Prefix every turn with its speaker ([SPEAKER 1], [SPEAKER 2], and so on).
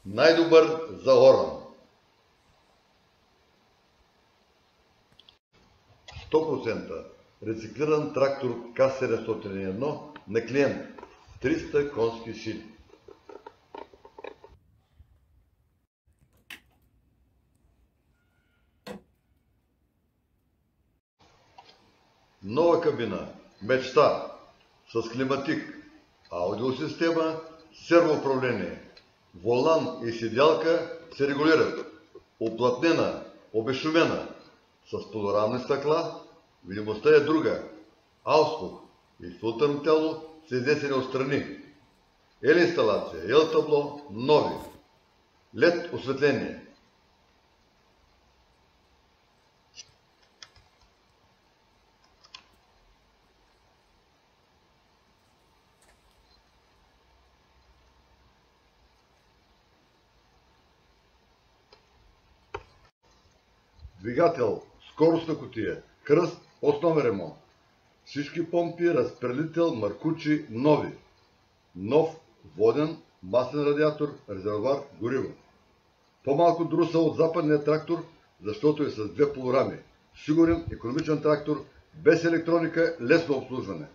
[SPEAKER 1] Най-добър за оран. 100% рециклиран трактор К701 на клиент. 300 конски сили. Нова кабина. Мечта. С климатик. Аудиосистема. Сервоуправление. Волан и седялка се регулират. Уплътнена. Обезшумена. С панорамни стъкла. Видимостта е друга. Ауспух и филтърно тяло са изнесени отстрани. Ел инсталация, ел табло, нови. LED осветление. Двигател, скоростна кутия, кръст, основен ремонт. Всички помпи, разпределител, маркучи, нови. Нов воден, маслен радиатор, резервоар, гориво. По-малко друсъл от западния трактор, защото е с две полурами. Сигурен, икономичен трактор, без електроника, лесно обслужване.